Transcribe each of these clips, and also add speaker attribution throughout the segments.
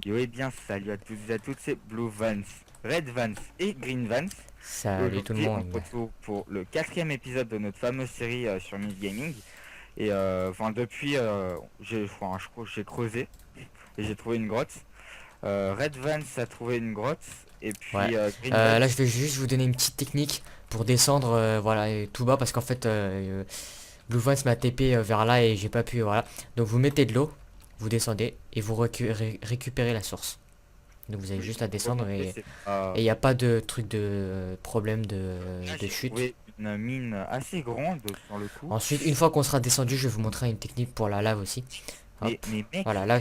Speaker 1: Yo et bien salut à tous et à toutes, c'est Blue Vans, Red Vans et Green Vans.
Speaker 2: Salut tout le
Speaker 1: Aujourd'hui,
Speaker 2: monde.
Speaker 1: on se retrouve pour le 4e épisode de notre fameuse série sur Myth Gaming. Et depuis, je crois que j'ai creusé et j'ai trouvé une grotte. Red Vans a trouvé une grotte et puis
Speaker 2: Ouais.
Speaker 1: Green Vans.
Speaker 2: Là je vais juste vous donner une petite technique pour descendre voilà tout bas parce qu'en fait Blue Vans m'a TP vers là et j'ai pas pu voilà. Donc vous mettez de l'eau, vous descendez et vous récupérez la source. Donc vous avez juste à descendre et il n'y a pas de truc de problème de
Speaker 1: J'ai
Speaker 2: chute.
Speaker 1: trouvé une mine assez grande sur le coup.
Speaker 2: Ensuite une fois qu'on sera descendu je vais vous montrer une technique pour la lave aussi. Hop.
Speaker 1: Mais mec,
Speaker 2: Voilà là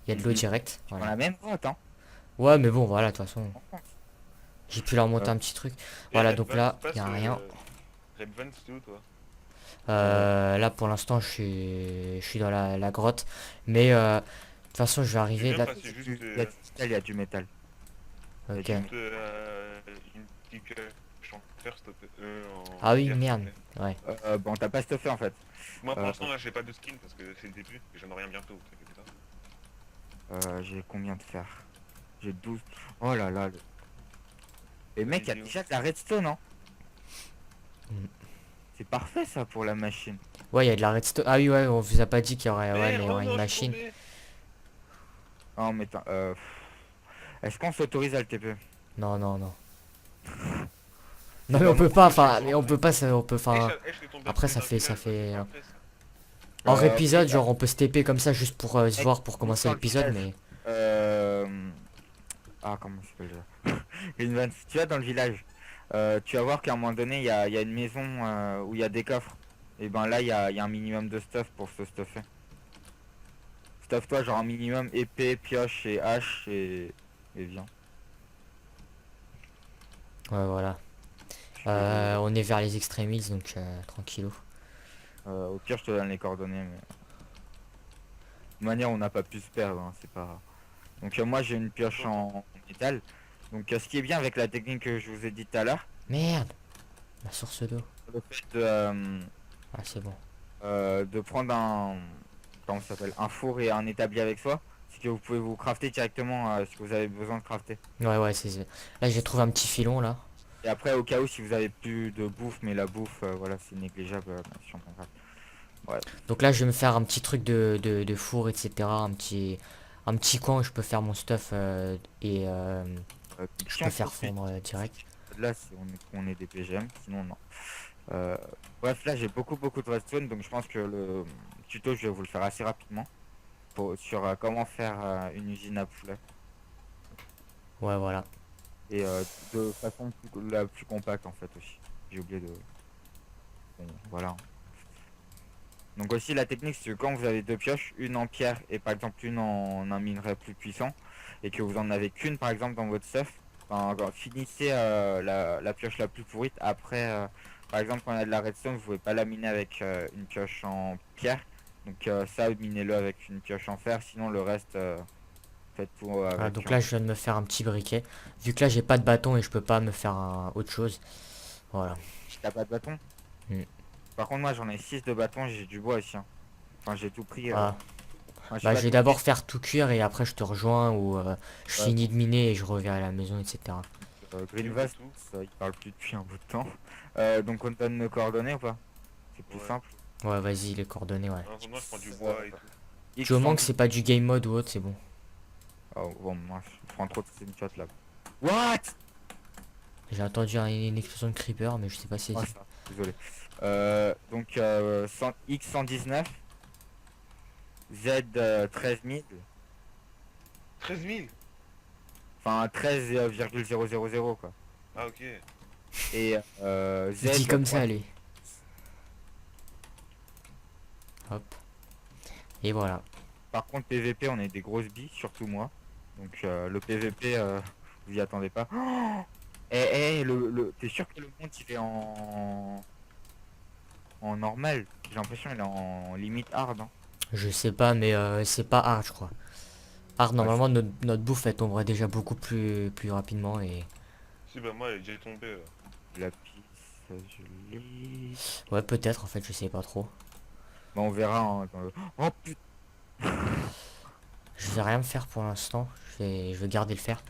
Speaker 2: il y a de l'eau directe.
Speaker 1: dans
Speaker 2: Voilà.
Speaker 1: la même grotte, hein.
Speaker 2: Ouais mais bon voilà de toute façon j'ai pu leur monter
Speaker 1: Euh,
Speaker 2: un petit truc. Voilà donc là il n'y a rien.
Speaker 3: Red Van, c'est où toi?
Speaker 2: Là pour l'instant je suis dans la grotte. Mais de toute façon je vais arriver
Speaker 3: bien
Speaker 2: là.
Speaker 3: passé juste,
Speaker 1: Il y a du métal.
Speaker 2: Ok.
Speaker 3: une petite en fer, s'il te plaît.
Speaker 2: Ah oui
Speaker 3: pierre,
Speaker 2: merde.
Speaker 3: s'il te plaît.
Speaker 2: Ouais.
Speaker 1: Bon, t'as pas stuffé en fait.
Speaker 3: Moi pour l'instant là j'ai pas de skin parce que c'est le début et j'en aurai rien bientôt, t'inquiète pas.
Speaker 1: J'ai combien de fer? J'ai 12. Oh là là. Et mec, il y a déjà de la redstone, hein.
Speaker 2: Mm.
Speaker 1: C'est parfait ça pour la machine.
Speaker 2: Ouais il y a de la redstone. Ah oui ouais on vous a pas dit qu'il y aurait, ouais,
Speaker 3: Merde,
Speaker 2: il y aurait
Speaker 3: non,
Speaker 2: une
Speaker 3: je
Speaker 2: machine.
Speaker 3: suis tombé.
Speaker 1: Oh mais attends, est-ce qu'on s'autorise à le TP?
Speaker 2: Non non non. Non mais on peut pas, enfin mais on peut pas on peut
Speaker 3: Eh,
Speaker 2: enfin.
Speaker 3: je suis tombé
Speaker 2: Après
Speaker 3: dans
Speaker 2: ça
Speaker 3: le
Speaker 2: fait
Speaker 3: village, après, ça.
Speaker 2: hors
Speaker 1: Euh,
Speaker 2: épisode genre on peut se TP comme ça juste pour se
Speaker 1: mec,
Speaker 2: voir pour commencer
Speaker 1: dans le
Speaker 2: l'épisode
Speaker 1: village.
Speaker 2: mais.
Speaker 1: Ah comment ça s'appelle déjà? Une vanne. Si tu vas dans le village, tu vas voir qu'à un moment donné, il y a une maison où il y a des coffres. Et ben là, il y a un minimum de stuff pour se stuffer. Stuff-toi genre un minimum épée, pioche et hache et viens.
Speaker 2: Ouais voilà. On est vers les extrémistes donc tranquillou.
Speaker 1: Au pire, je te donne les coordonnées, mais... De toute manière, on n'a pas pu se perdre, hein, c'est pas... Donc moi, j'ai une pioche en métal. Donc ce qui est bien avec la technique que je vous ai dit tout à l'heure,
Speaker 2: Merde. Ma source d'eau.
Speaker 1: le fait
Speaker 2: Ah c'est bon.
Speaker 1: de prendre un... Comment ça s'appelle? Un four et un établi avec soi, c'est que vous pouvez vous crafter directement ce que vous avez besoin de crafter.
Speaker 2: Ouais ouais c'est. Là j'ai trouvé un petit filon là.
Speaker 1: Et après, au cas où, si vous avez plus de bouffe, mais la bouffe, voilà, c'est négligeable, si on comprend. Ouais.
Speaker 2: Donc là je vais me faire un petit truc de four etc. Un petit coin où je peux faire mon stuff et je
Speaker 1: Si
Speaker 2: peux
Speaker 1: on
Speaker 2: faire
Speaker 1: poursuit,
Speaker 2: fondre direct.
Speaker 1: là, si on est des PGM, sinon non. Bref, là, j'ai beaucoup de redstone, donc je pense que le tuto, je vais vous le faire assez rapidement sur comment faire une usine à poulet.
Speaker 2: Ouais voilà.
Speaker 1: Et de façon la plus compacte, en fait, aussi. J'ai oublié de... Bon, voilà. Donc aussi, la technique, c'est que quand vous avez deux pioches, une en pierre et par exemple une en un minerai plus puissant, et que vous en avez qu'une, par exemple, dans votre stuff, finissez la pioche la plus pourrite. Après, par exemple, quand on a de la redstone, vous pouvez pas la miner avec une pioche en pierre. Donc ça, minez-le avec une pioche en fer. Sinon, le reste, faites tout avec.
Speaker 2: Voilà, donc là je viens de me faire un petit briquet. Vu que là j'ai pas de bâton et je peux pas me faire autre chose. Voilà.
Speaker 1: T'as pas de bâton?
Speaker 2: Mm.
Speaker 1: Par contre, moi, j'en ai 6 de bâtons, j'ai du bois aussi, hein. Enfin, j'ai tout pris.
Speaker 2: Voilà.
Speaker 1: Enfin,
Speaker 2: Bah
Speaker 1: pas
Speaker 2: je vais
Speaker 1: tout
Speaker 2: d'abord
Speaker 1: pris.
Speaker 2: faire tout cuire et après je te rejoins ou je
Speaker 1: Ouais.
Speaker 2: finis de miner et je reviens à la maison etc.
Speaker 1: Green Vast, il parle plus depuis un bout de temps. Donc on te donne nos coordonnées ou pas? C'est plus
Speaker 3: Ouais.
Speaker 1: simple.
Speaker 2: Ouais vas-y les coordonnées ouais.
Speaker 3: En attendant, je prends du bois et tout.
Speaker 2: Du moment que c'est pas du game mode ou autre c'est bon.
Speaker 1: Oh bon, moi je prends trop de screenshots là. What?
Speaker 2: J'ai entendu une explosion de creeper mais je sais pas si
Speaker 1: Oh,
Speaker 2: c'est.
Speaker 1: ça, désolé. Donc X119, Z 13000,
Speaker 3: 13 000.
Speaker 1: enfin 13,000 quoi.
Speaker 3: Ah ok.
Speaker 1: Et Z.
Speaker 2: Dis comme ça allez. Hop. Et voilà.
Speaker 1: Par contre PVP, on est des grosses billes, surtout moi. Donc le PVP, vous y attendez pas. Oh, t'es sûr que le monde il est en normal? J'ai l'impression qu'il est en limite hard, hein.
Speaker 2: Je sais pas mais c'est pas hard je crois. Hard normalement notre bouffe elle tomberait déjà beaucoup plus rapidement et.
Speaker 3: Si bah moi elle est déjà tombée.
Speaker 1: La pisse. je l'ai.
Speaker 2: Ouais, peut-être en fait, je sais pas trop.
Speaker 1: Bah, on verra. Hein, oh putain.
Speaker 2: Je vais rien me faire pour l'instant. Je vais garder le fer.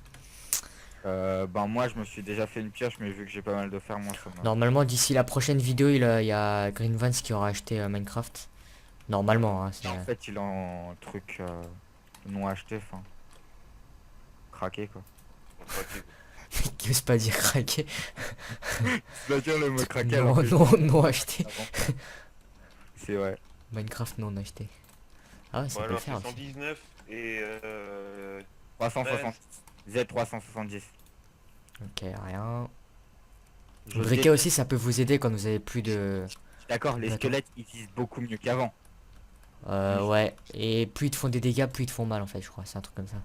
Speaker 1: Ben moi, je me suis déjà fait une pioche, mais vu que j'ai pas mal de fer, moi, ça m'a.
Speaker 2: Normalement, d'ici la prochaine vidéo, il y a Green Vans qui aura acheté Minecraft. Normalement, hein, c'est
Speaker 1: En fait, il est en truc non acheté, enfin, craqué quoi.
Speaker 3: On croquait, quoi.
Speaker 2: qui veut pas dire craquer.
Speaker 1: Tu vas dire le mot craqué alors
Speaker 2: Non,
Speaker 1: que
Speaker 2: non, non acheté.
Speaker 1: c'est vrai.
Speaker 2: Minecraft non acheté. Ah ouais, ça
Speaker 3: Bon
Speaker 2: peut le
Speaker 3: alors
Speaker 2: faire
Speaker 3: c'est
Speaker 2: aussi.
Speaker 3: 119 et
Speaker 1: 360. Z370.
Speaker 2: Ok, rien.
Speaker 1: Je
Speaker 2: Briquet
Speaker 1: déteste-
Speaker 2: aussi, ça peut vous aider quand vous avez plus de...
Speaker 1: je suis d'accord, les
Speaker 2: D'accord.
Speaker 1: squelettes ils visent beaucoup mieux qu'avant. Oui.
Speaker 2: Ouais, et plus ils te font des dégâts, plus ils te font mal en fait, je crois. C'est un truc comme ça.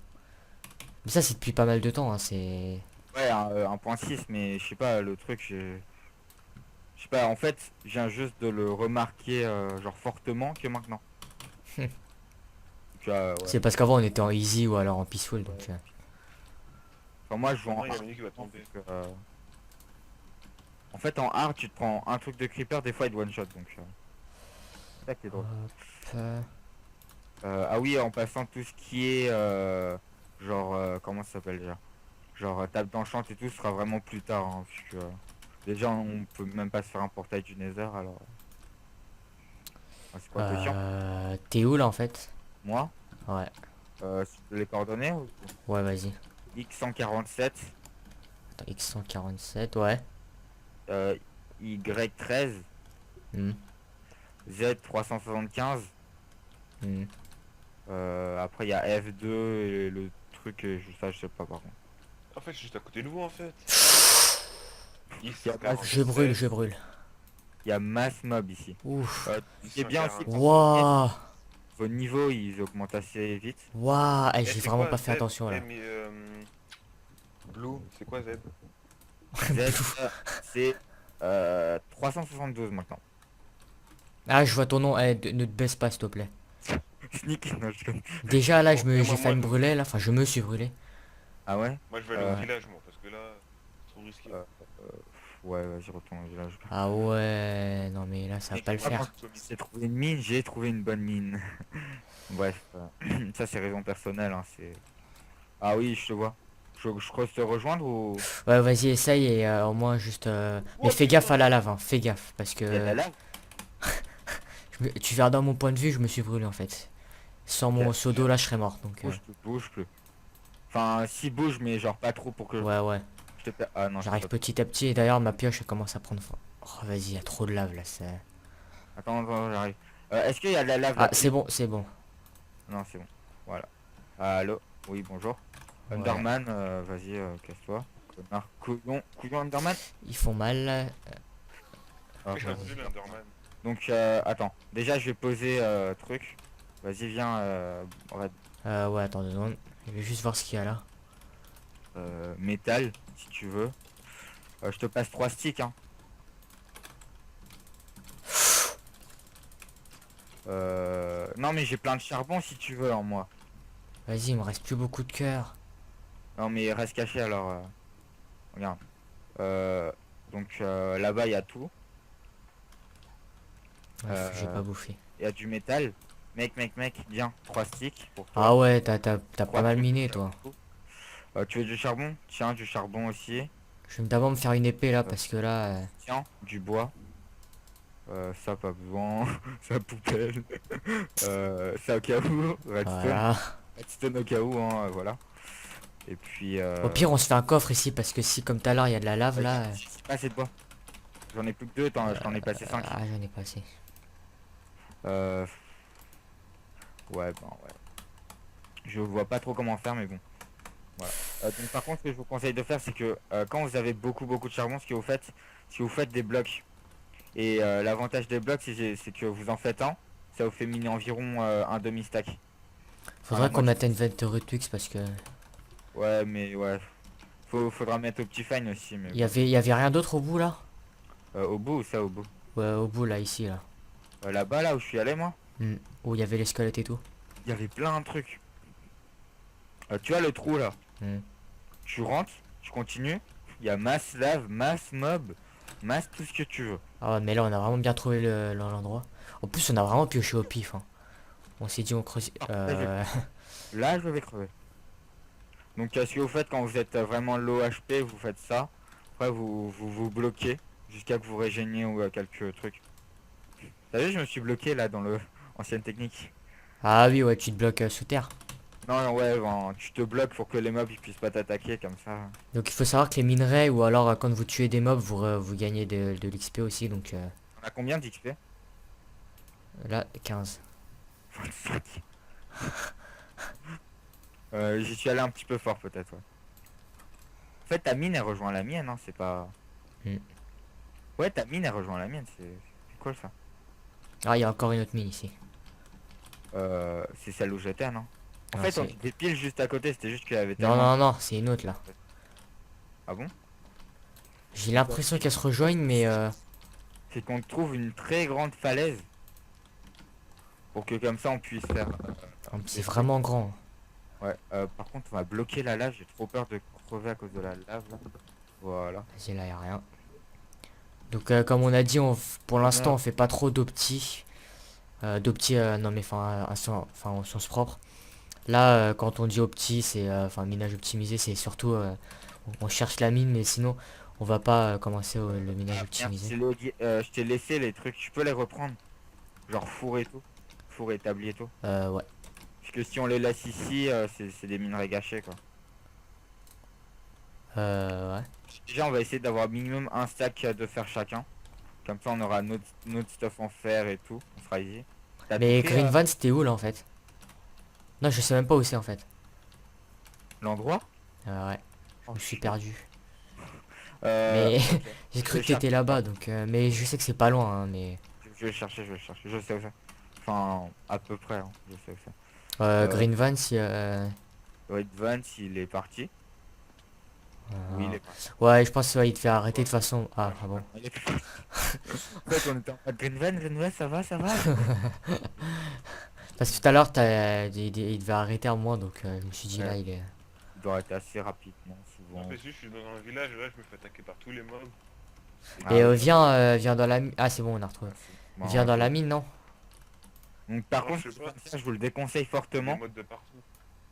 Speaker 2: Mais ça, c'est depuis pas mal de temps, hein, c'est...
Speaker 1: Ouais, 1.6, mais je sais pas, le truc, je sais pas, en fait, je viens juste de le remarquer, genre fortement que maintenant. Ouais.
Speaker 2: C'est parce qu'avant, on était en easy ou alors en peaceful, donc...
Speaker 1: Enfin, moi, je joue en
Speaker 3: moi il y a
Speaker 1: hard.
Speaker 3: Manu qui va tomber.
Speaker 1: donc, en fait, en hard, tu te prends un truc de creeper, des fois, il te one shot, donc... c'est ça qui est drôle.
Speaker 2: Hop,
Speaker 1: Ah oui, en passant tout ce qui est genre comment ça s'appelle déjà? Genre table d'enchant et tout ce sera vraiment plus tard hein, puisque déjà on peut même pas se faire un portail du Nether alors c'est quoi question?
Speaker 2: T'es où là en fait?
Speaker 1: Moi
Speaker 2: Ouais,
Speaker 1: les coordonnées ou...
Speaker 2: ouais, vas-y.
Speaker 1: X147
Speaker 2: Attends, X147, ouais.
Speaker 1: Y13
Speaker 2: Hmm,
Speaker 1: Z375
Speaker 2: hmm.
Speaker 1: après il y a F2 et le truc ça je sais pas par contre.
Speaker 3: En fait je suis juste à côté de vous en fait.
Speaker 2: Je brûle, je brûle.
Speaker 1: Il y a masse mob ici.
Speaker 2: Ouf.
Speaker 1: C'est bien aussi quand
Speaker 2: Waouh.
Speaker 1: vos niveaux ils augmentent assez vite.
Speaker 2: Waouh. Eh, j'ai vraiment pas fait attention là.
Speaker 3: Blue, c'est quoi Z?
Speaker 1: Z, c'est 372 maintenant.
Speaker 2: Ah, je vois ton nom. Eh, ne te baisse pas s'il te plaît.
Speaker 1: Sneak, non, je connais.
Speaker 2: Déjà là,
Speaker 3: Moi,
Speaker 2: j'ai failli me
Speaker 3: moi,
Speaker 2: brûler là. Enfin, je me suis brûlé.
Speaker 1: Ah ouais?
Speaker 3: Moi je vais aller au village moi parce que là, c'est trop risqué.
Speaker 1: Ouais, vas-y, retourne au village.
Speaker 2: Ah ouais. Non mais là, ça va pas le faire.
Speaker 1: J'ai trouvé une mine, j'ai trouvé une bonne mine. Bref, ça c'est raison personnelle. Hein, c'est... Ah oui, je te vois. Je crois te rejoindre ou...
Speaker 2: Ouais, vas-y, essaye et au moins juste... Mais fais gaffe à la lave, hein. Fais gaffe parce
Speaker 1: Il y a de la
Speaker 2: que...
Speaker 1: lave?
Speaker 2: Tu verras dans mon point de vue, je me suis brûlé en fait. Sans mon seau d'eau là, je serais mort. Donc,
Speaker 1: Bouge plus. Enfin, si bouge, mais genre pas trop pour que
Speaker 2: ouais, ouais.
Speaker 1: je te Ah non,
Speaker 2: J'arrive
Speaker 1: je...
Speaker 2: petit à petit et d'ailleurs ma pioche elle commence à prendre fond. Oh, vas-y, il y a trop de lave là.
Speaker 1: Attends, j'arrive. Est-ce qu'il y a de la lave
Speaker 2: Ah,
Speaker 1: là?
Speaker 2: c'est bon, c'est bon.
Speaker 1: Non, c'est bon. Voilà. Allô? Oui, bonjour.
Speaker 2: Ouais.
Speaker 1: Underman, vas-y, casse-toi. Connard, couillon Underman.
Speaker 2: Ils font mal.
Speaker 1: Ah,
Speaker 3: J'ai
Speaker 1: vas-y.
Speaker 3: entendu le Enderman.
Speaker 1: Donc, attends. Déjà, je vais poser truc. Vas-y, viens. Red.
Speaker 2: Ouais, attends 2 secondes. Je vais juste voir ce qu'il y a là.
Speaker 1: Métal, si tu veux. Je te passe 3 sticks, hein. Non, mais j'ai plein de charbon si tu veux en moi.
Speaker 2: Vas-y, il me reste plus beaucoup de cœur.
Speaker 1: Non, mais il reste caché alors. Regarde. Donc, là-bas, il y a tout.
Speaker 2: Ouais, j'ai pas bouffé.
Speaker 1: Il y a du métal. Mec, viens. 3 sticks pour toi.
Speaker 2: Ah ouais, t'as pas
Speaker 1: Trois
Speaker 2: mal
Speaker 1: trucs.
Speaker 2: miné toi.
Speaker 1: Tu veux du charbon? Tiens, du charbon aussi.
Speaker 2: Je vais d'abord me faire une épée là parce que là.
Speaker 1: Tiens, du bois. Ça pas besoin. Ça poubelle. Ça au cas où. Redstone.
Speaker 2: Voilà.
Speaker 1: Redstone au cas où, hein, voilà. Et puis...
Speaker 2: Au pire, on se fait un coffre ici parce que si, comme tout à l'heure, il y a de la lave là.
Speaker 1: J'ai pas assez de bois. J'en ai plus que 2, je t'en ai passé 5.
Speaker 2: Ah, j'en ai pas assez.
Speaker 1: Ouais, bon, ouais. Je vois pas trop comment faire, mais bon. Voilà. Donc par contre, ce que je vous conseille de faire, c'est que quand vous avez beaucoup de charbon, ce que vous faites, si vous faites des blocs, et l'avantage des blocs, c'est que vous en faites un, ça vous fait miner environ un demi-stack.
Speaker 2: Faudrait
Speaker 1: Voilà,
Speaker 2: qu'on
Speaker 1: moi,
Speaker 2: atteigne 20 Twix parce que.
Speaker 1: Ouais, mais ouais. Faudra mettre au petit fine aussi, mais...
Speaker 2: Il y avait rien d'autre au bout là?
Speaker 1: Au bout ou ça au bout?
Speaker 2: Ouais, au bout là, ici là.
Speaker 1: Là-bas, là où je suis allé, moi,
Speaker 2: Où il y avait les squelettes et tout.
Speaker 1: il y avait plein de trucs. Tu vois le trou là?
Speaker 2: Hmm.
Speaker 1: Tu rentres, tu continues, il y a masse lave, masse mob. masse, tout ce que tu veux.
Speaker 2: Ah ouais, mais là on a vraiment bien trouvé l'endroit. En plus on a vraiment pioché au pif, hein. On s'est dit on creuse.
Speaker 1: Là, je vais crever. Donc, ce que vous faites quand vous êtes vraiment low HP, vous faites ça. Après, vous bloquez jusqu'à que vous régéniez ou quelques trucs. T'as vu, je me suis bloqué là dans le ancienne technique.
Speaker 2: Ah oui, ouais, tu te bloques sous terre.
Speaker 1: Non, non, ouais, bon, tu te bloques pour que les mobs ils puissent pas t'attaquer comme ça.
Speaker 2: Donc il faut savoir que les minerais ou alors quand vous tuez des mobs, vous gagnez de l'XP aussi. Donc
Speaker 1: On a combien d'XP?
Speaker 2: là, 15.
Speaker 1: 25. J'y suis allé un petit peu fort peut-être, ouais. En fait, ta mine elle rejoint la mienne, hein, c'est pas.
Speaker 2: Hmm.
Speaker 1: Ouais, ta mine elle rejoint la mienne, c'est cool ça.
Speaker 2: Ah, il y a encore une autre mine ici.
Speaker 1: C'est celle où j'étais, non? En
Speaker 2: Non,
Speaker 1: fait, on
Speaker 2: c'est-
Speaker 1: était pile juste à côté, c'était juste qu'il y avait
Speaker 2: non,
Speaker 1: tellement.
Speaker 2: non, non, c'est une autre là.
Speaker 1: Ah bon?
Speaker 2: J'ai l'impression qu'elles se rejoignent, mais
Speaker 1: C'est qu'on trouve une très grande falaise pour que comme ça on puisse faire.
Speaker 2: c'est vraiment grand.
Speaker 1: Ouais, par contre, on va bloquer la lave, j'ai trop peur de crever à cause de la lave là. Voilà.
Speaker 2: Vas-y, là, y a rien. Donc comme on a dit, pour l'instant on fait pas trop d'opti. D'opti, non mais enfin au sens propre. Là, quand on dit opti, c'est enfin minage optimisé, c'est surtout on cherche la mine, mais sinon on va pas commencer le minage
Speaker 1: Ah, merde,
Speaker 2: optimisé.
Speaker 1: je t'ai laissé les trucs, je peux les reprendre. Genre four et tout. Four établi et tout.
Speaker 2: Ouais.
Speaker 1: Parce que si on les laisse ici, c'est des minerais gâchés quoi.
Speaker 2: Ouais.
Speaker 1: Déjà, on va essayer d'avoir minimum un stack de fer chacun. Comme ça, on aura notre stuff en fer et tout. On sera easy. T'as tout
Speaker 2: Mais
Speaker 1: fait,
Speaker 2: Green Van, c'était où là en fait? Non, je sais même pas où c'est en fait.
Speaker 1: l'endroit?
Speaker 2: Ouais, je
Speaker 1: Oh,
Speaker 2: me suis
Speaker 1: shit.
Speaker 2: perdu.
Speaker 1: Euh,
Speaker 2: Mais
Speaker 1: ok.
Speaker 2: j'ai cru
Speaker 1: vais
Speaker 2: que t'étais
Speaker 1: chercher.
Speaker 2: là-bas, donc mais je sais que c'est pas loin, hein, mais
Speaker 1: Je vais le chercher, je vais le chercher. Je sais où c'est. Enfin, à peu près, hein, je sais où c'est.
Speaker 2: Green Van, si
Speaker 1: Red Vance, il est parti. Oui, il est parti.
Speaker 2: ouais, je pense il te fait arrêter de toute façon. Ah bon.
Speaker 1: Il est parti. En fait, on était en mode Green Van, ça va, ça va.
Speaker 2: Parce que tout à l'heure, il devait arrêter à moi, donc je me suis dit là,
Speaker 1: Ouais,
Speaker 2: il est.
Speaker 1: il doit arrêter assez rapidement,
Speaker 3: En
Speaker 1: souvent.
Speaker 3: fait, si je suis dans un village, là, je me fais attaquer par tous les mobs. Et
Speaker 1: Ah
Speaker 2: Et
Speaker 1: oui.
Speaker 2: viens dans la mine. Ah, c'est bon, on a retrouvé.
Speaker 1: Merci. Bon,
Speaker 2: Viens dans
Speaker 1: ok.
Speaker 2: la mine, non?
Speaker 1: Donc, par
Speaker 3: non,
Speaker 1: contre,
Speaker 3: je sais pas,
Speaker 1: ça, je vous le déconseille
Speaker 3: des
Speaker 1: fortement.
Speaker 3: modes de partout.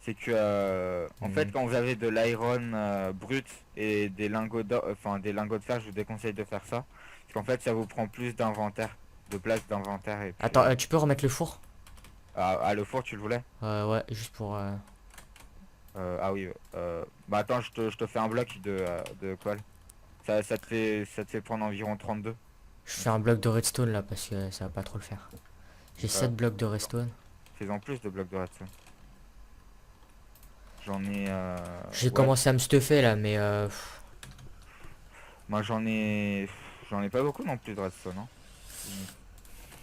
Speaker 1: C'est que, en fait,
Speaker 2: Mhm.
Speaker 1: quand vous avez de l'iron brut et des lingots d'or, enfin des lingots de fer, je vous déconseille de faire ça. Parce qu'en fait, ça vous prend plus d'inventaire, de place d'inventaire. Et puis,
Speaker 2: Attends, tu peux remettre le four?
Speaker 1: le four, tu le voulais?
Speaker 2: Ouais, juste pour.
Speaker 1: Ah oui. Bah attends, je te fais un bloc de colle. Ça te fait prendre environ 32.
Speaker 2: Je fais un bloc de redstone là parce que ça va pas trop le faire. J'ai 7 blocs de redstone.
Speaker 1: Fais-en plus de blocs de redstone. J'en ai.
Speaker 2: J'ai
Speaker 1: Ouais.
Speaker 2: commencé à me stuffer là, mais
Speaker 1: Moi j'en ai pas beaucoup non plus de redstone. Hein.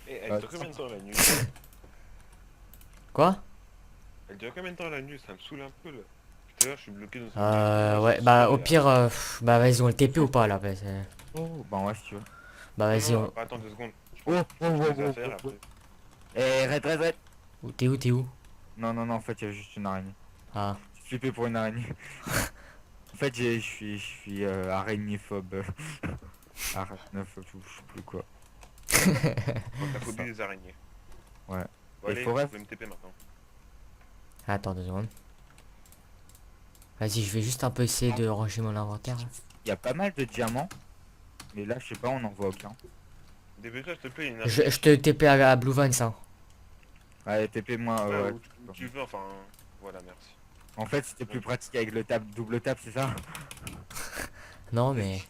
Speaker 3: Et elle dure combien de temps la nuit?
Speaker 2: quoi?
Speaker 3: Elle dure combien de temps la nuit? Ça me saoule un peu là. Tout à l'heure, je suis bloqué dans une pièce.
Speaker 2: Ouais, bah au pire, bah vas-y, on le TP ou pas là?
Speaker 1: Oh, bah ouais si tu veux.
Speaker 2: Bah
Speaker 3: Non,
Speaker 2: vas-y,
Speaker 3: non, attends 2 secondes.
Speaker 1: Oh, oh,
Speaker 3: Je
Speaker 1: oh,
Speaker 3: fais
Speaker 1: oh,
Speaker 3: des
Speaker 1: oh,
Speaker 3: affaires
Speaker 1: oh.
Speaker 3: après.
Speaker 1: Eh, red.
Speaker 2: T'es où, t'es où?
Speaker 1: Non, non, non, en fait, il y a juste une araignée.
Speaker 2: Ah,
Speaker 1: J'ai flippé pour une araignée. En fait, je suis araignéphobe. Arachnophobe, je sais plus quoi.
Speaker 3: Donc t'as phobie des araignées.
Speaker 1: Ouais.
Speaker 3: Bon,
Speaker 1: Les
Speaker 3: allez,
Speaker 1: forêts.
Speaker 3: vous pouvez me TP maintenant.
Speaker 2: attends 2 secondes. Vas-y, je vais juste un peu essayer de ranger mon inventaire. Là.
Speaker 1: Il y a pas mal de diamants. Mais là, je sais pas, on en voit aucun.
Speaker 3: Dépêche-toi, s'il te plaît, il y a une
Speaker 2: Je,
Speaker 3: araignée.
Speaker 2: je te TP à Blue Vans, hein.
Speaker 1: Allez, TP-moi,
Speaker 3: Ouais,
Speaker 1: ouais.
Speaker 3: où tu veux, enfin. Voilà, merci.
Speaker 1: En fait, c'était plus pratique avec le double tap, c'est ça?
Speaker 2: Non, mais.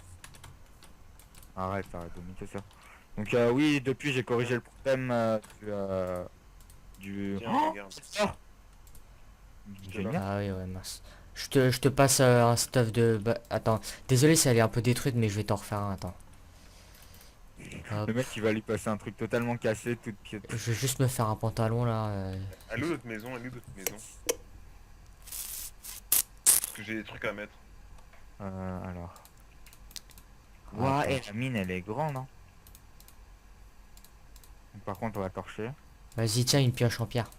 Speaker 1: Arrête de mytho ça. Donc oui, depuis j'ai corrigé le problème du...
Speaker 3: Tiens,
Speaker 1: Oh,
Speaker 3: regarde.
Speaker 1: ça Génial.
Speaker 2: Ah oui, ouais, mince. Je te passe un stuff de. Attends, désolé si elle est un peu détruite, mais je vais t'en refaire un. Attends. Hop.
Speaker 1: Le mec il va lui passer un truc totalement cassé, toute pièce.
Speaker 2: Je vais juste me faire un pantalon là.
Speaker 3: Elle est où notre maison? Elle est où notre maison? Parce que j'ai des trucs à mettre.
Speaker 1: Alors.
Speaker 2: Ah,
Speaker 1: Ouah,
Speaker 2: attends.
Speaker 1: la mine elle est grande hein. Donc, par contre on va torcher.
Speaker 2: Vas-y, tiens, une pioche en pierre.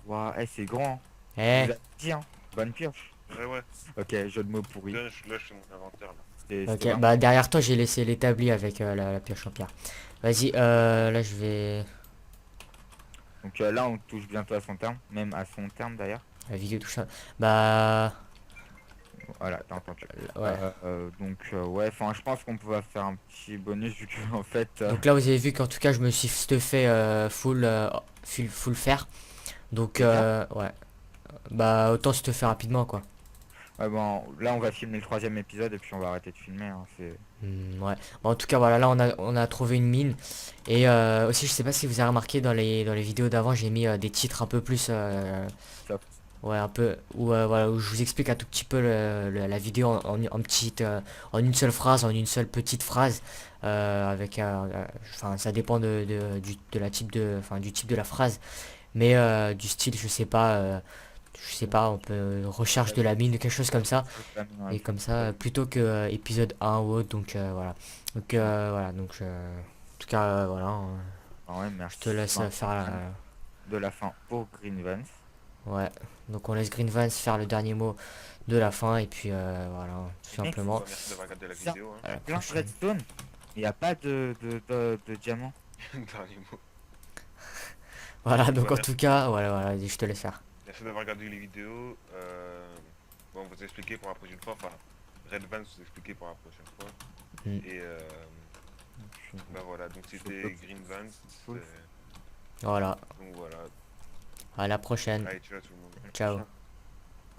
Speaker 1: Ouah, c'est grand.
Speaker 2: Eh,
Speaker 1: Vous avez dit, hein. Bonne pioche.
Speaker 3: Ouais, ouais.
Speaker 1: Ok, jeu de mots pourri.
Speaker 3: Là, je suis mon inventaire là.
Speaker 1: C'était
Speaker 2: Ok,
Speaker 1: vraiment-
Speaker 2: bah derrière toi j'ai laissé l'établi avec la pioche en pierre. Vas-y, là je vais...
Speaker 1: Donc là, on touche bientôt à son terme, même à son terme d'ailleurs.
Speaker 2: La vidéo touche ça. Bah...
Speaker 1: Voilà, t'as entendu.
Speaker 2: Ouais.
Speaker 1: Donc ouais, enfin, je pense qu'on peut faire un petit bonus vu que en fait,
Speaker 2: Donc là vous avez vu qu'en tout cas je me suis stuffé full fer. Donc
Speaker 1: c'est bien.
Speaker 2: ouais. Bah autant stuffer rapidement quoi.
Speaker 1: Ouais, bon, là, on va filmer le troisième épisode et puis on va arrêter de filmer. Hein, c'est
Speaker 2: Ouais. Bon, en tout cas voilà, là on a trouvé une mine. Et aussi je sais pas si vous avez remarqué dans les vidéos d'avant j'ai mis des titres un peu plus...
Speaker 1: soft.
Speaker 2: ouais un peu... Où, voilà, où je vous explique un tout petit peu la vidéo en petite... en une seule phrase, en une seule petite phrase. Avec enfin ça dépend de la type de... Enfin du type de la phrase. Mais du style je sais pas, on peut recherche de la mine, quelque chose comme ça.
Speaker 1: Ouais,
Speaker 2: Et comme ça, plutôt que épisode 1 ou autre, donc voilà. Donc voilà, donc en tout cas, voilà,
Speaker 1: ouais,
Speaker 2: je te
Speaker 1: merci.
Speaker 2: laisse
Speaker 1: Ben,
Speaker 2: faire la...
Speaker 1: de la fin pour Green Vans.
Speaker 2: Ouais, donc on laisse Green Vans faire le dernier mot de la fin, et puis voilà, tout
Speaker 1: Mec,
Speaker 2: simplement.
Speaker 3: Bah, merci d'avoir regardé la
Speaker 1: ça,
Speaker 3: vidéo. Hein.
Speaker 2: À la
Speaker 1: plein de
Speaker 2: prochaine.
Speaker 1: redstone. Il n'y a pas de diamant.
Speaker 3: Dernier mot.
Speaker 2: Voilà, donc en
Speaker 3: Voilà.
Speaker 2: tout cas, voilà, je te laisse faire.
Speaker 3: Merci d'avoir regardé les vidéos. Bon, on vous expliquer pour la prochaine fois. Enfin, Red Vans vous expliquer pour la prochaine fois.
Speaker 2: Mm.
Speaker 3: Et bah voilà, donc c'était Green Vans.
Speaker 1: Cool.
Speaker 2: Voilà,
Speaker 3: Donc voilà.
Speaker 2: à la prochaine.
Speaker 3: Allez, ciao tout le monde.
Speaker 2: Ciao.
Speaker 1: Ciao.